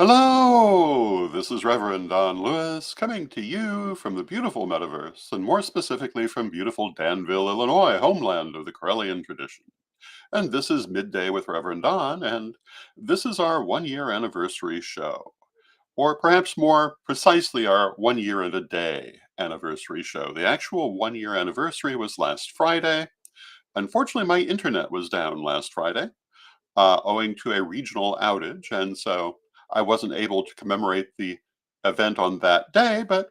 Hello, this is Reverend Don Lewis coming to you from the beautiful metaverse, and more specifically from beautiful Danville, Illinois, homeland of the Corellian tradition. And this is Midday with Reverend Don, and this is our 1 year anniversary show, or perhaps more precisely, our 1 year and a day anniversary show. The actual 1 year anniversary was last Friday. Unfortunately, my internet was down last Friday owing to a regional outage. And so I wasn't able to commemorate the event on that day, but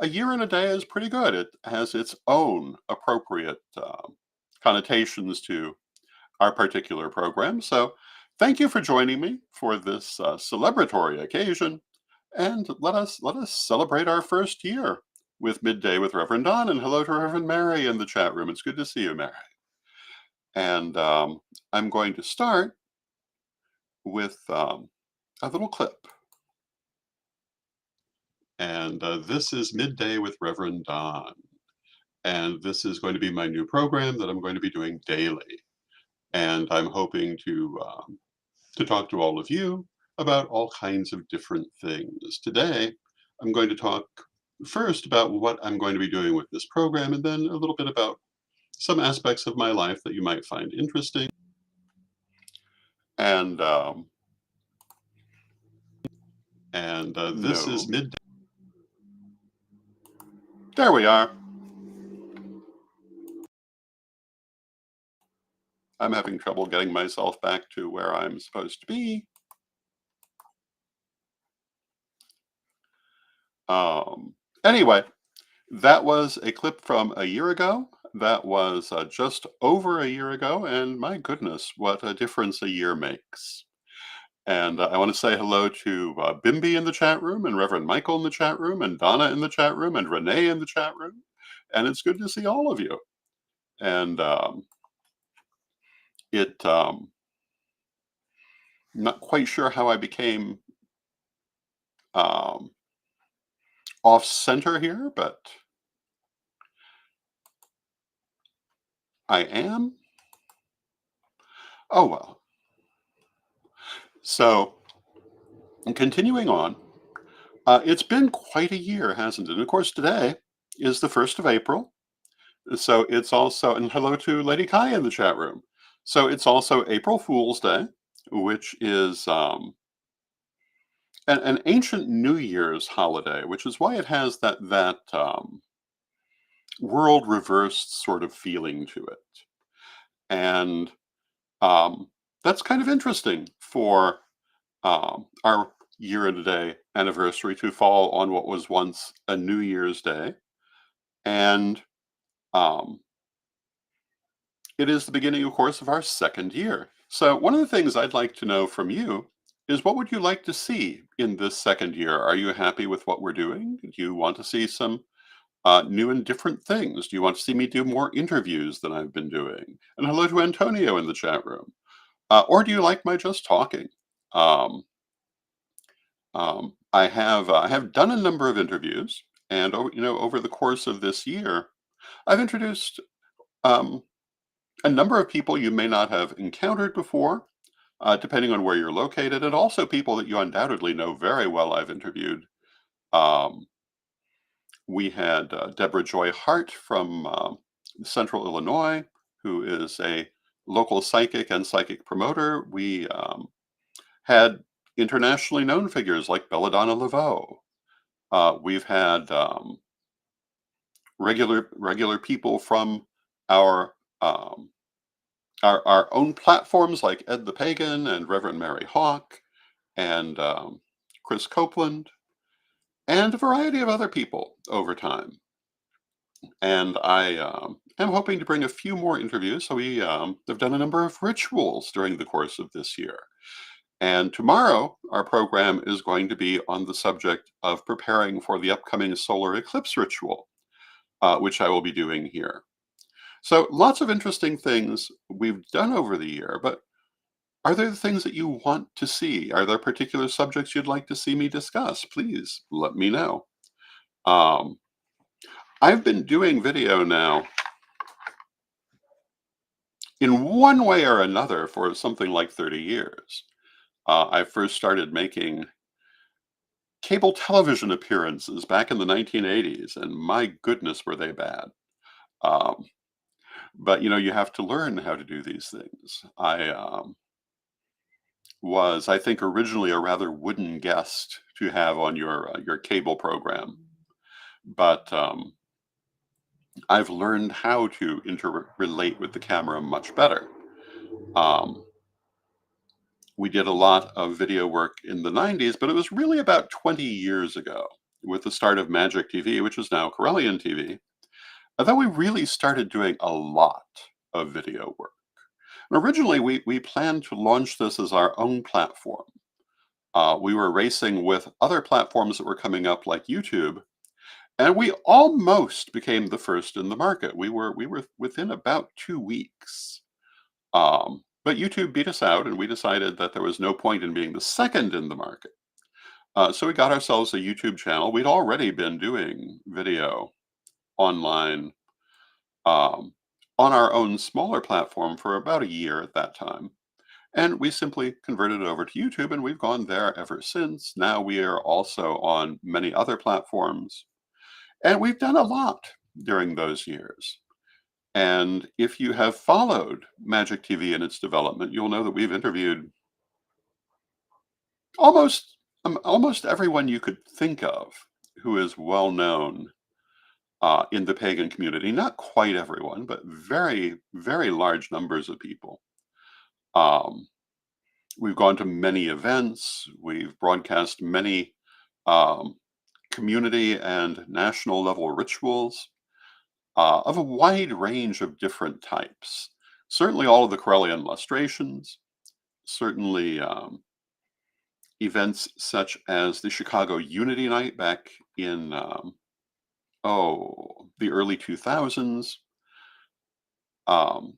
a year and a day is pretty good. It has its own appropriate connotations to our particular program. So thank you for joining me for this celebratory occasion. And let us celebrate our first year with Midday with Reverend Don. And hello to Reverend Mary in the chat room. It's good to see you, Mary. And I'm going to start with a little clip. And this is Midday with Reverend Don. And this is going to be my new program that I'm going to be doing daily. And I'm hoping to talk to all of you about all kinds of different things. Today, I'm going to talk first about what I'm going to be doing with this program, and then a little bit about some aspects of my life that you might find interesting. And this is Midday. There we are. I'm having trouble getting myself back to where I'm supposed to be. Anyway, that was a clip from a year ago. That was just over a year ago, and my goodness, what a difference a year makes. And I want to say hello to Bimby in the chat room, and Reverend Michael in the chat room, and Donna in the chat room, and Renee in the chat room. And it's good to see all of you. And not quite sure how I became um, off center here, but I am. Oh well. So, continuing on, it's been quite a year, hasn't it? And of course, today is the 1st of April. So it's also, and hello to Lady Kai in the chat room. So it's also April Fool's Day, which is an ancient New Year's holiday, which is why it has that world reversed sort of feeling to it. And that's kind of interesting for our year and a day anniversary to fall on what was once a New Year's Day. And it is the beginning, of course, of our second year. So one of the things I'd like to know from you is, what would you like to see in this second year? Are you happy with what we're doing? Do you want to see some new and different things? Do you want to see me do more interviews than I've been doing? And hello to Antonio in the chat room. Or do you like my just talking? I have done a number of interviews, and over the course of this year, I've introduced um, a number of people you may not have encountered before, depending on where you're located, and also people that you undoubtedly know very well. I've interviewed. Um, we had Deborah Joy Hart from Central Illinois, who is a local psychic and psychic promoter. We had internationally known figures like Belladonna Laveau. We've had regular people from our um, our own platforms like Ed the Pagan and Reverend Mary Hawk and Chris Copeland and a variety of other people over time. And I am hoping to bring a few more interviews. So we have done a number of rituals during the course of this year. And tomorrow, our program is going to be on the subject of preparing for the upcoming solar eclipse ritual, which I will be doing here. So lots of interesting things we've done over the year, but are there things that you want to see? Are there particular subjects you'd like to see me discuss? Please let me know. Um, I've been doing video now in one way or another for something like 30 years. I first started making cable television appearances back in the 1980s, and my goodness, were they bad. Um, but you have to learn how to do these things. I was, I think, originally a rather wooden guest to have on your cable program, but I've learned how to interrelate with the camera much better. Um, we did a lot of video work in the 90s, but it was really about 20 years ago with the start of Magic TV, which is now Corellian TV, that we really started doing a lot of video work. And originally, we planned to launch this as our own platform. We were racing with other platforms that were coming up like YouTube, and we almost became the first in the market. We were within about 2 weeks. But YouTube beat us out, and we decided that there was no point in being the second in the market. So we got ourselves a YouTube channel. We'd already been doing video online um, on our own smaller platform for about a year at that time. And we simply converted it over to YouTube, and we've gone there ever since. Now we are also on many other platforms, and we've done a lot during those years. And if you have followed Magic TV and its development, you'll know that we've interviewed almost everyone you could think of who is well known in the pagan community. Not quite everyone, but very, very large numbers of people. Um, we've gone to many events. We've broadcast many um, community and national level rituals of a wide range of different types. Certainly, all of the Corellian lustrations. Certainly, events such as the Chicago Unity Night back in the early 2000s. Um,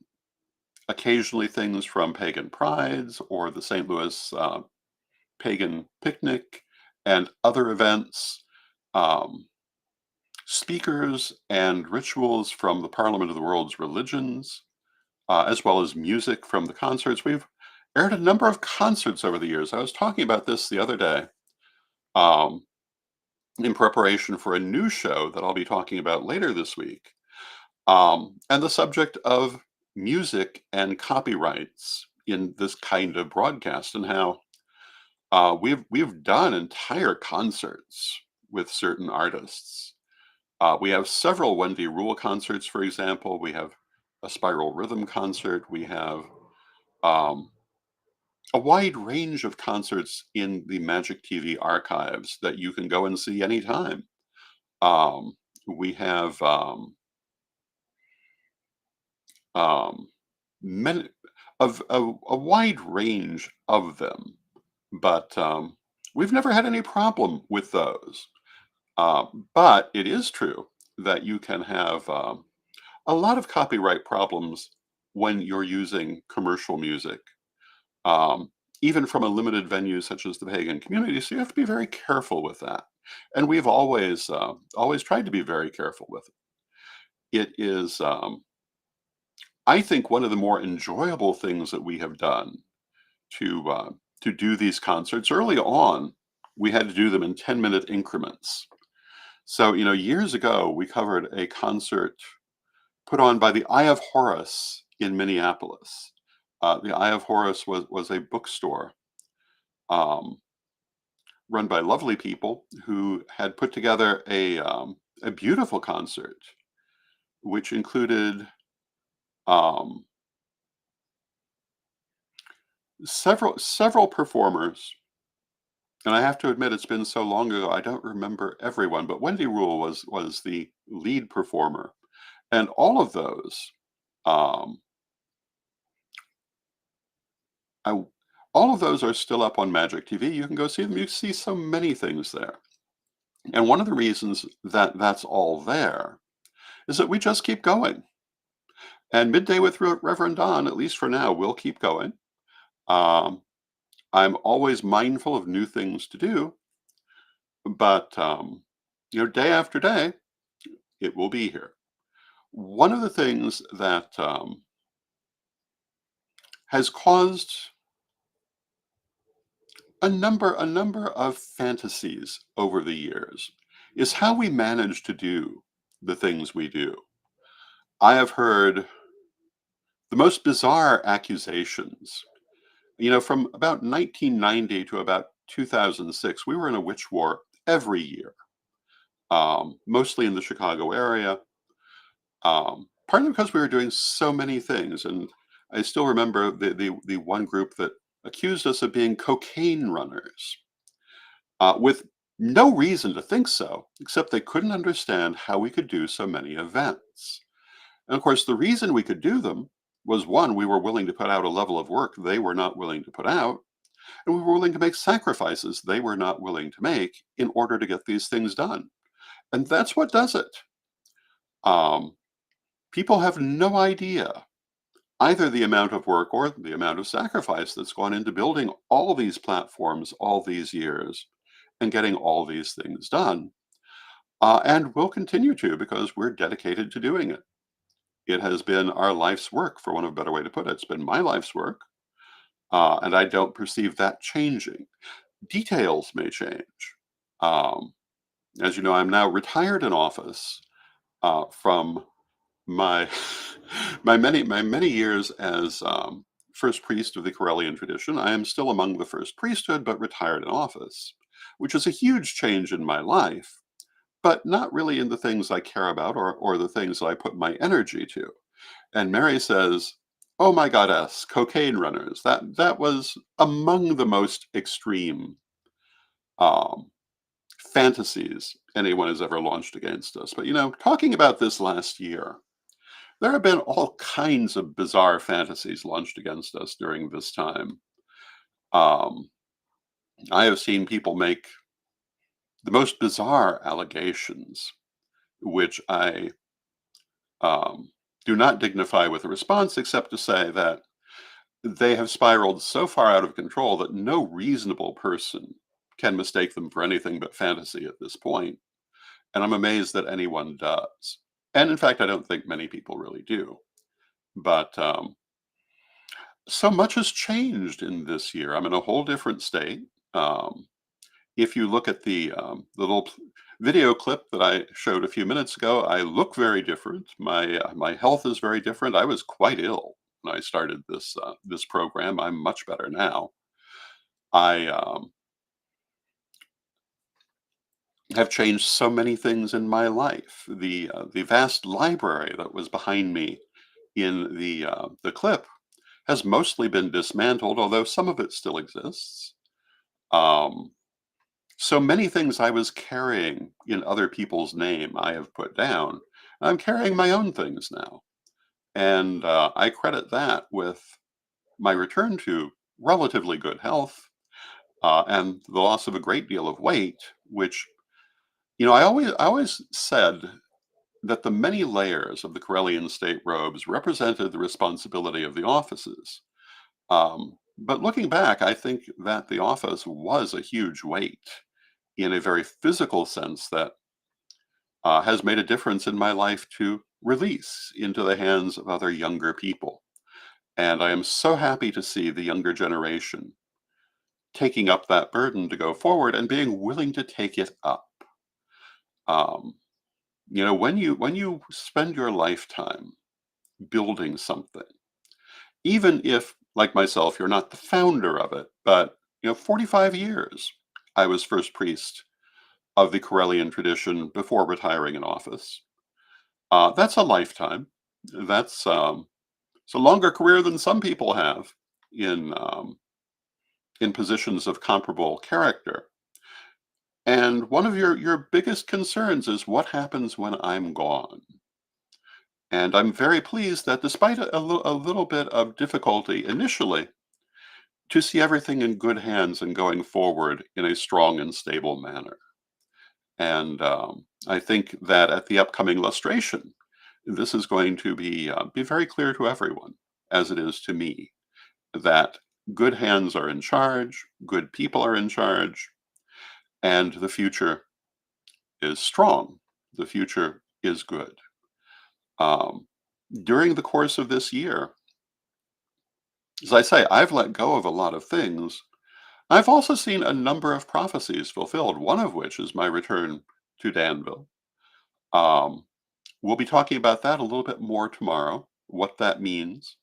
Occasionally things from Pagan Prides or the St. Louis Pagan Picnic and other events. Um, Speakers and rituals from the Parliament of the World's Religions, as well as music from the concerts. We've aired a number of concerts over the years. I was talking about this the other day um, in preparation for a new show that I'll be talking about later this week. And the subject of music and copyrights in this kind of broadcast, and how we've done entire concerts with certain artists. We have several Wendy Rule concerts, for example. We have a Spiral Rhythm concert. We have um, a wide range of concerts in the Magic TV archives that you can go and see anytime. We have um, many of a wide range of them, but we've never had any problem with those. But it is true that you can have a lot of copyright problems when you're using commercial music, um, even from a limited venue such as the pagan community. So you have to be very careful with that. And we've always tried to be very careful with it. It is, I think, one of the more enjoyable things that we have done to do these concerts. Early on, we had to do them in 10-minute increments. So, years ago, we covered a concert put on by the Eye of Horus in Minneapolis. The Eye of Horus was a bookstore um, run by lovely people who had put together a beautiful concert, which included um, several performers. And I have to admit, it's been so long ago, I don't remember everyone, but Wendy Rule was the lead performer. And um, I, all of those are still up on Magic TV. You can go see them. You see so many things there. And one of the reasons that that's all there is that we just keep going. And Midday with Reverend Don, at least for now, will keep going. Um, I'm always mindful of new things to do, but day after day, it will be here. One of the things that has caused a number of fantasies over the years is how we manage to do the things we do. I have heard the most bizarre accusations. From about 1990 to about 2006, we were in a witch war every year, mostly in the Chicago area, partly because we were doing so many things. And I still remember the one group that accused us of being cocaine runners, with no reason to think so, except they couldn't understand how we could do so many events. And of course, the reason we could do them was one, we were willing to put out a level of work they were not willing to put out, and we were willing to make sacrifices they were not willing to make in order to get these things done. And that's what does it. Um, People have no idea either the amount of work or the amount of sacrifice that's gone into building all these platforms all these years and getting all these things done. And we'll continue to because we're dedicated to doing it. It has been our life's work, for one of a better way to put it. It's been my life's work, and I don't perceive that changing. Details may change. Um, as you know, I'm now retired in office from my my many years as first priest of the Corellian tradition. I am still among the first priesthood, but retired in office, which is a huge change in my life, but not really in the things I care about or the things I put my energy to. And Mary says, "Oh my goddess, cocaine runners." That was among the most extreme um, fantasies anyone has ever launched against us. But talking about this last year, there have been all kinds of bizarre fantasies launched against us during this time. Um, I have seen people make the most bizarre allegations, which I do not dignify with a response, except to say that they have spiraled so far out of control that no reasonable person can mistake them for anything but fantasy at this point. And I'm amazed that anyone does. And in fact, I don't think many people really do. But so much has changed in this year. I'm in a whole different state. Um, if you look at the little video clip that I showed a few minutes ago, I look very different. My health is very different. I was quite ill when I started this program. I'm much better now. I have changed so many things in my life. The vast library that was behind me in the clip has mostly been dismantled, although some of it still exists. Um, so many things I was carrying in other people's name I have put down. I'm carrying my own things now. And I credit that with my return to relatively good health, and the loss of a great deal of weight, which, I always said that the many layers of the Corellian state robes represented the responsibility of the offices. But looking back, I think that the office was a huge weight in a very physical sense that has made a difference in my life to release into the hands of other younger people. And I am so happy to see the younger generation taking up that burden to go forward and being willing to take it up. Um, when you spend your lifetime building something, even if, like myself, you're not the founder of it, but 45 years I was first priest of the Corellian tradition before retiring in office. That's a lifetime. That's it's a longer career than some people have in in positions of comparable character. And one of your biggest concerns is what happens when I'm gone. And I'm very pleased that despite a little bit of difficulty initially, to see everything in good hands and going forward in a strong and stable manner. And I think that at the upcoming lustration, this is going to be very clear to everyone, as it is to me, that good hands are in charge, good people are in charge, and the future is strong. The future is good. Um, During the course of this year, as I say, I've let go of a lot of things, I've also seen a number of prophecies fulfilled, one of which is my return to Danville. Um, we'll be talking about that a little bit more tomorrow, what that means.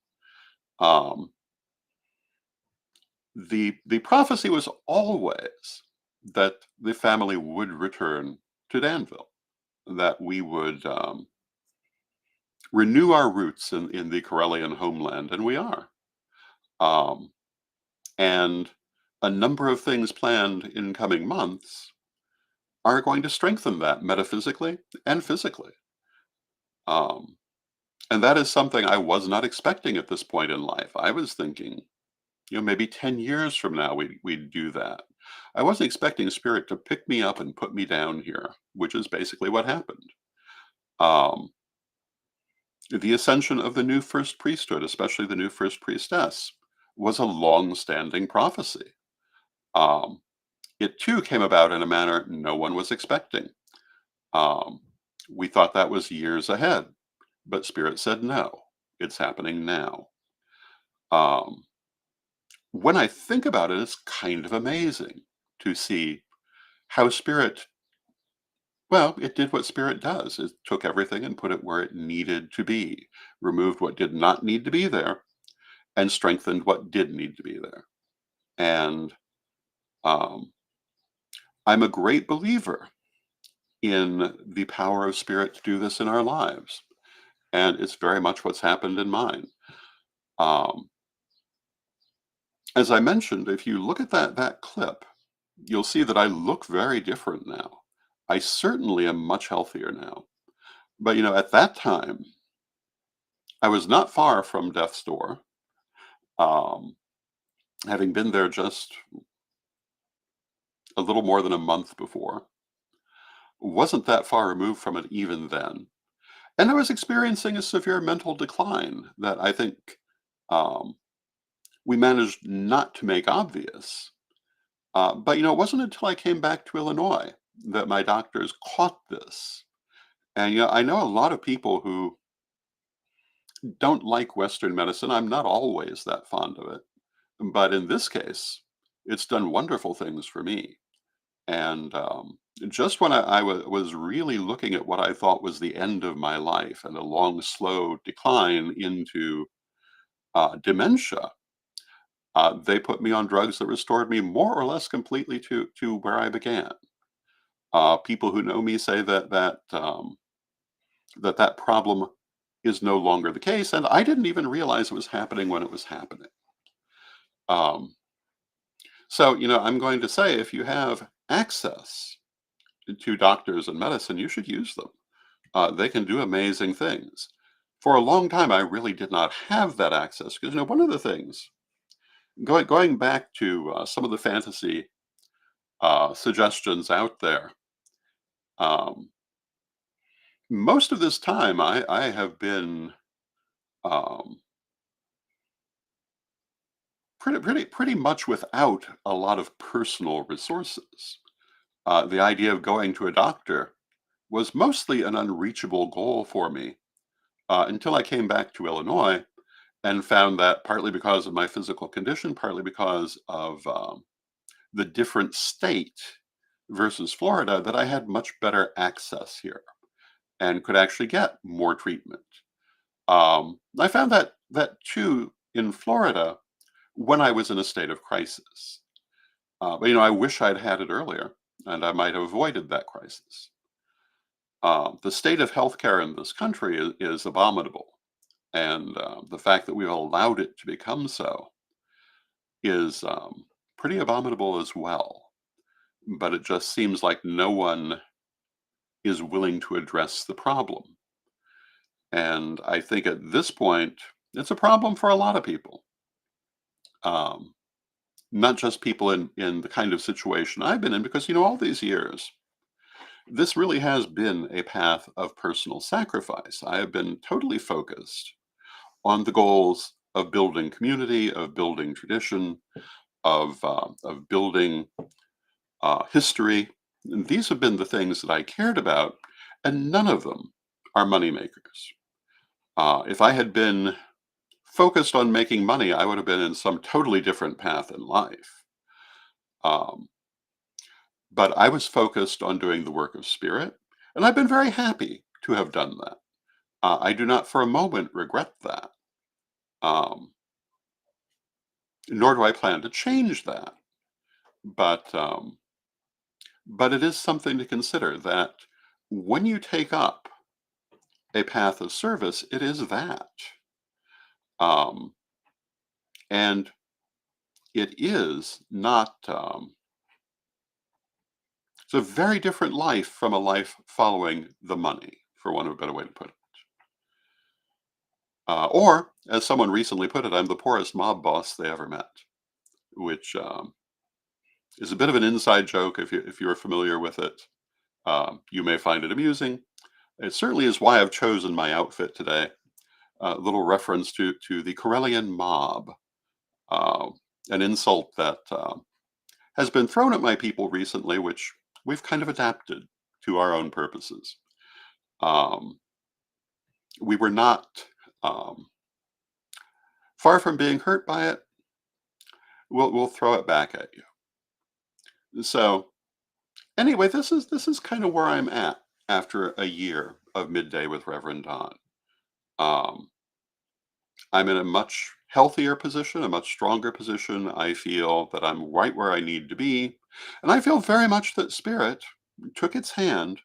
Um, the prophecy was always that the family would return to Danville, that we would renew our roots in the Corellian homeland, and we are. Um, and a number of things planned in coming months are going to strengthen that metaphysically and physically. Um, and that is something I was not expecting at this point in life. I was thinking, maybe 10 years from now we'd do that. I wasn't expecting Spirit to pick me up and put me down here, which is basically what happened. Um, the ascension of the new first priesthood, especially the new first priestess, was a long-standing prophecy. Um, it too came about in a manner no one was expecting. Um, we thought that was years ahead, but Spirit said no, it's happening now. Um, when I think about it, it's kind of amazing to see how Spirit, well, it did what Spirit does. It took everything and put it where it needed to be, removed what did not need to be there, and strengthened what did need to be there. And um, I'm a great believer in the power of Spirit to do this in our lives. And it's very much what's happened in mine. Um, as I mentioned, if you look at that clip, you'll see that I look very different now. I certainly am much healthier now. But at that time, I was not far from death's door. Um, having been there just a little more than a month before, wasn't that far removed from it even then. And I was experiencing a severe mental decline that I think um, we managed not to make obvious. But it wasn't until I came back to Illinois that my doctors caught this. And I know a lot of people who don't like Western medicine. I'm not always that fond of it, but in this case, it's done wonderful things for me. And just when was really looking at what I thought was the end of my life and a long, slow decline into dementia, they put me on drugs that restored me more or less completely to where I began. People who know me say that problem is no longer the case, and I didn't even realize it was happening when it was happening. Um, so, I'm going to say if you have access to doctors and medicine, you should use them. They can do amazing things. For a long time, I really did not have that access because, one of the things, going back to some of the fantasy suggestions out there, um, most of this time I have been um, pretty much without a lot of personal resources. The idea of going to a doctor was mostly an unreachable goal for me until I came back to Illinois and found that partly because of my physical condition, partly because of the different state versus Florida, that I had much better access here and could actually get more treatment. I found that too in Florida when I was in a state of crisis. But I wish I'd had it earlier, and I might have avoided that crisis. The state of healthcare in this country is abominable, and the fact that we've allowed it to become so is pretty abominable as well. But it just seems like no one is willing to address the problem, and I think at this point it's a problem for a lot of people. Um, Not just people in the kind of situation I've been in, because all these years this really has been a path of personal sacrifice. I have been totally focused on the goals of building community, of building tradition, of building history. And these have been the things that I cared about, and none of them are moneymakers. If I had been focused on making money, I would have been in some totally different path in life. Um, but I was focused on doing the work of spirit, and I've been very happy to have done that. I do not for a moment regret that, um, nor do I plan to change that. But but it is something to consider that when you take up a path of service, it is that, um, and it is not. It's a very different life from a life following the money, for want of a better way to put it. Or, as someone recently put it, I'm the poorest mob boss they ever met, which is a bit of an inside joke if you're familiar with it. You may find it amusing. It certainly is why I've chosen my outfit today. A little reference to the Corellian mob, uh, an insult that has been thrown at my people recently, which we've kind of adapted to our own purposes. Um, we were not um, far from being hurt by it. We'll throw it back at you. So anyway, this is kind of where I'm at after a year of Midday with Reverend Don. Um, I'm in a much healthier position, a much stronger position. I feel that I'm right where I need to be. And I feel very much that Spirit took its hand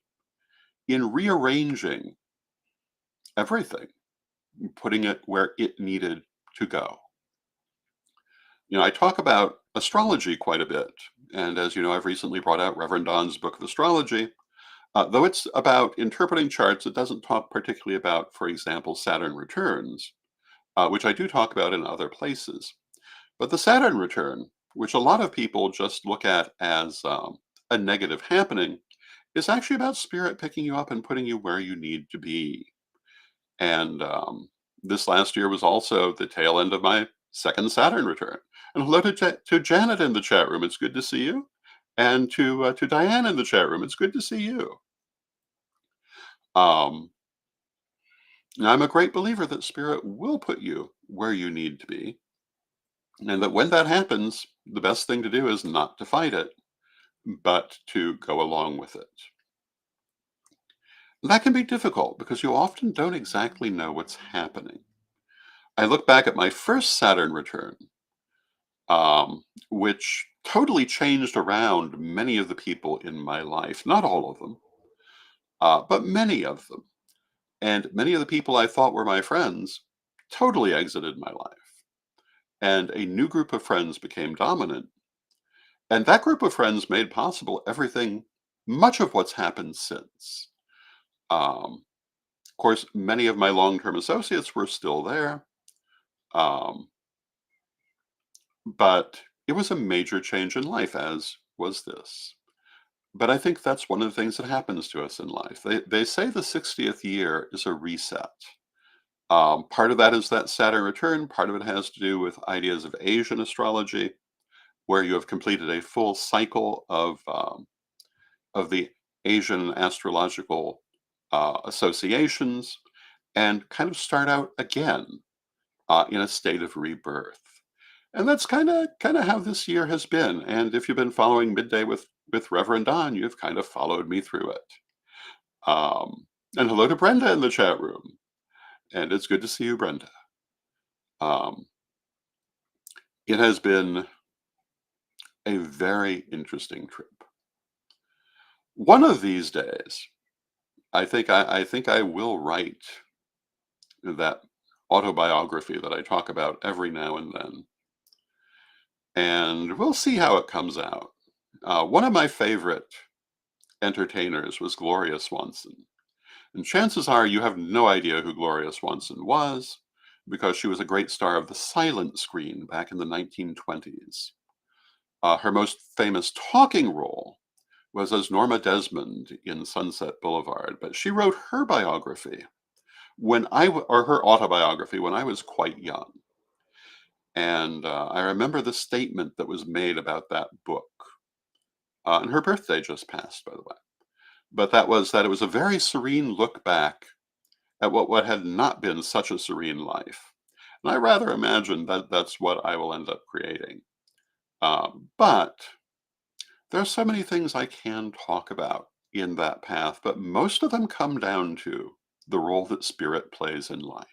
in rearranging everything, putting it where it needed to go. I talk about astrology quite a bit. And as you know, I've recently brought out Reverend Don's book of astrology. Though it's about interpreting charts, it doesn't talk particularly about, for example, Saturn returns, which I do talk about in other places. But the Saturn return, which a lot of people just look at as a negative happening, is actually about spirit picking you up and putting you where you need to be. And this last year was also the tail end of my second Saturn return. And hello to Janet in the chat room. It's good to see you. And to Diane in the chat room. It's good to see you. Um, and I'm a great believer that spirit will put you where you need to be. And that when that happens, the best thing to do is not to fight it, but to go along with it. That can be difficult because you often don't exactly know what's happening. I look back at my first Saturn return, which totally changed around many of the people in my life. Not all of them, but many of them. And many of the people I thought were my friends totally exited my life. And a new group of friends became dominant. And that group of friends made possible everything, much of what's happened since. Of course, many of my long term associates were still there. Um, but it was a major change in life, as was this. But I think that's one of the things that happens to us in life. They say the 60th year is a reset. Part of that is that Saturn return, part of it has to do with ideas of Asian astrology, where you have completed a full cycle of the Asian astrological associations and kind of start out again in a state of rebirth. And that's kind of how this year has been. And if you've been following Midday with Reverend Don, you've kind of followed me through it. And hello to Brenda in the chat room. And it's good to see you, Brenda. Um, it has been a very interesting trip. One of these days, I think I will write that autobiography that I talk about every now and then, and we'll see how it comes out. One of my favorite entertainers was Gloria Swanson, and chances are you have no idea who Gloria Swanson was because she was a great star of the silent screen back in the 1920s. Her most famous talking role was as Norma Desmond in Sunset Boulevard, but she wrote her biography or her autobiography when I was quite young. And I remember the statement that was made about that book. And her birthday just passed, by the way. But that was that it was a very serene look back at what had not been such a serene life. And I rather imagine that that's what I will end up creating. But There's so many things I can talk about in that path, but most of them come down to the role that spirit plays in life.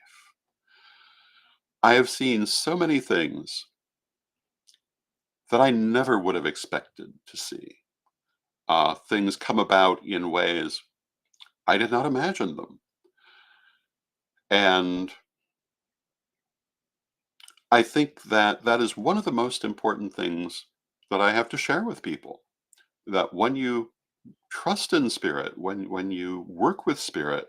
I have seen so many things that I never would have expected to see. Things come about in ways I did not imagine them. And I think that that is one of the most important things that I have to share with people. That when you trust in spirit, when you work with spirit,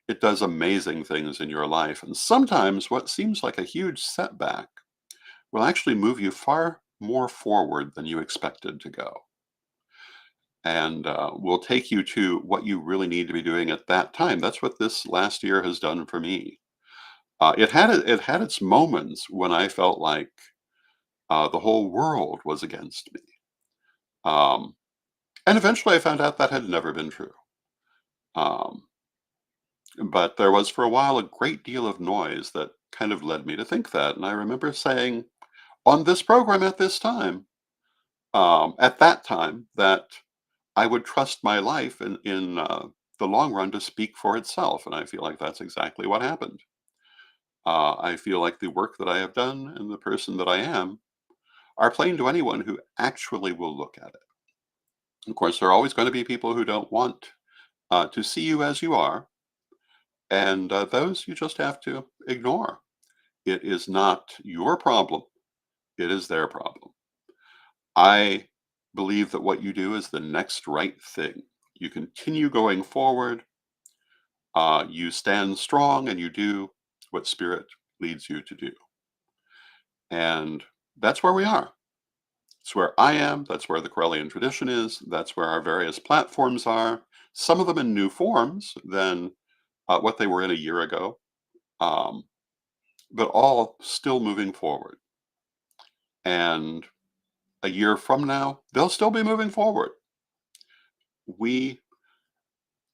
it does amazing things in your life. And sometimes what seems like a huge setback will actually move you far more forward than you expected to go. And will take you to what you really need to be doing at that time. That's what this last year has done for me. It had its moments when I felt like the whole world was against me. Um, and eventually I found out that had never been true. Um, but there was for a while a great deal of noise that kind of led me to think that. And I remember saying on this program at this time, at that time, that I would trust my life in the long run to speak for itself. And I feel like that's exactly what happened. I feel like the work that I have done and the person that I am are plain to anyone who actually will look at it. Of course, there are always going to be people who don't want to see you as you are, and those you just have to ignore. It is not your problem, it is their problem. I believe that what you do is the next right thing. You continue going forward, you stand strong, and you do what Spirit leads you to do. And that's where we are. It's where I am. That's where the Corellian tradition is. That's where our various platforms are. Some of them in new forms than what they were in a year ago, um, but all still moving forward. And a year from now, they'll still be moving forward. We,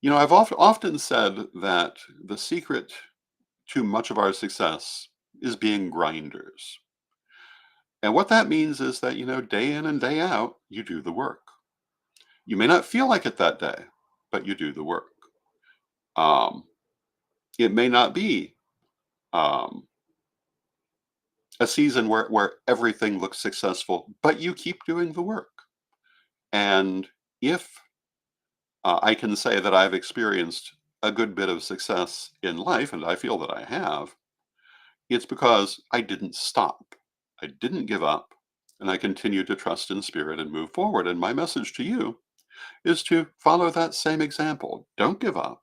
I've often said that the secret to much of our success is being grinders. And what that means is that, day in and day out, you do the work. You may not feel like it that day, but you do the work. Um, it may not be um, a season where everything looks successful, but you keep doing the work. And if I can say that I've experienced a good bit of success in life, and I feel that I have, it's because I didn't stop. I didn't give up, and I continued to trust in spirit and move forward. And my message to you is to follow that same example. Don't give up.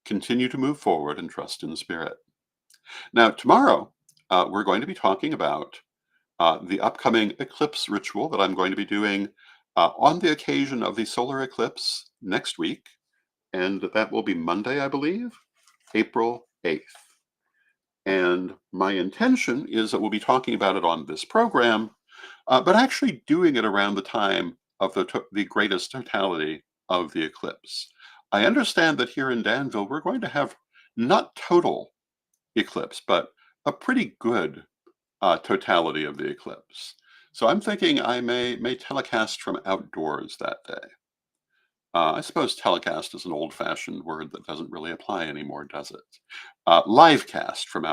Continue to move forward and trust in spirit. Now, tomorrow, we're going to be talking about the upcoming eclipse ritual that I'm going to be doing on the occasion of the solar eclipse next week. And that will be Monday, I believe, April 8th. And my intention is that we'll be talking about it on this program, but actually doing it around the time of the greatest totality of the eclipse. I understand that here in Danville, we're going to have not total eclipse, but a pretty good totality of the eclipse. So I'm thinking I may telecast from outdoors that day. I suppose telecast is an old-fashioned word that doesn't really apply anymore, does it? Live cast from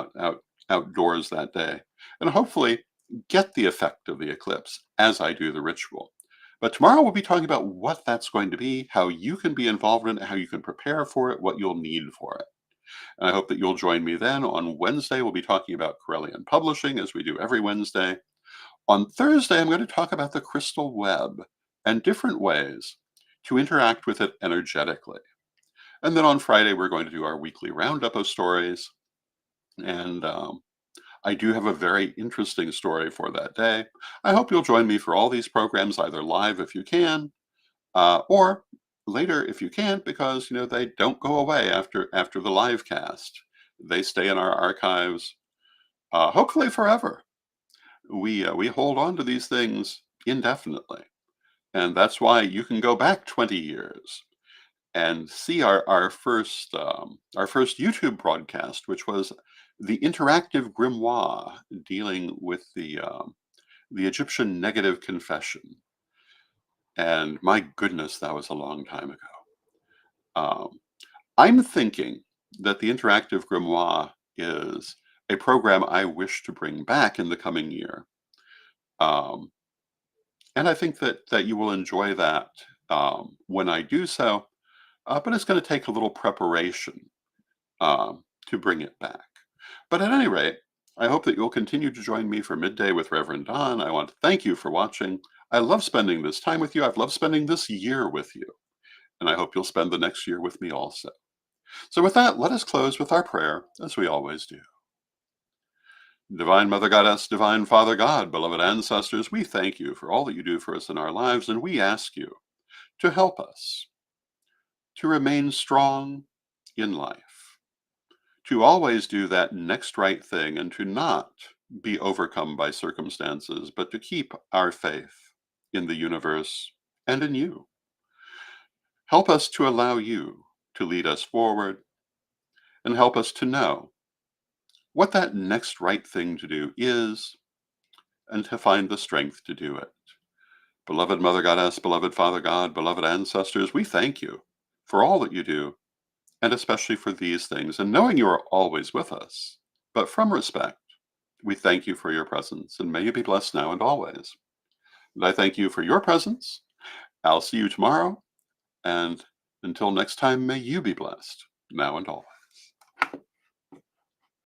outdoors that day, and hopefully get the effect of the eclipse as I do the ritual. But tomorrow we'll be talking about what that's going to be, how you can be involved in it, how you can prepare for it, what you'll need for it. And I hope that you'll join me then. On Wednesday, we'll be talking about Corellian publishing, as we do every Wednesday. On Thursday, I'm going to talk about the crystal web and different ways to interact with it energetically. And then on Friday, we're going to do our weekly roundup of stories. And I do have a very interesting story for that day. I hope you'll join me for all these programs, either live if you can, or later if you can't, because they don't go away after the live cast. They stay in our archives, hopefully forever. We hold on to these things indefinitely, and that's why you can go back 20 years and see our first YouTube broadcast, which was the interactive grimoire dealing with the Egyptian negative confession. And my goodness, that was a long time ago. Um, I'm thinking that the Interactive Grimoire is a program I wish to bring back in the coming year. Um, and I think that you will enjoy that when I do so, but it's going to take a little preparation to bring it back. But at any rate, I hope that you'll continue to join me for Midday with Reverend Don. I want to thank you for watching. I love spending this time with you. I've loved spending this year with you. And I hope you'll spend the next year with me also. So with that, let us close with our prayer, as we always do. Divine Mother Goddess, Divine Father God, beloved ancestors, we thank you for all that you do for us in our lives, and we ask you to help us to remain strong in life, to always do that next right thing, and to not be overcome by circumstances, but to keep our faith in the universe and in you. Help us to allow you to lead us forward, and help us to know what that next right thing to do is, and to find the strength to do it. Beloved Mother Goddess, beloved Father God, beloved ancestors, we thank you for all that you do, and especially for these things, and knowing you are always with us. But from respect, we thank you for your presence, and may you be blessed now and always. And I thank you for your presence. I'll see you tomorrow, and until next time, may you be blessed now and always.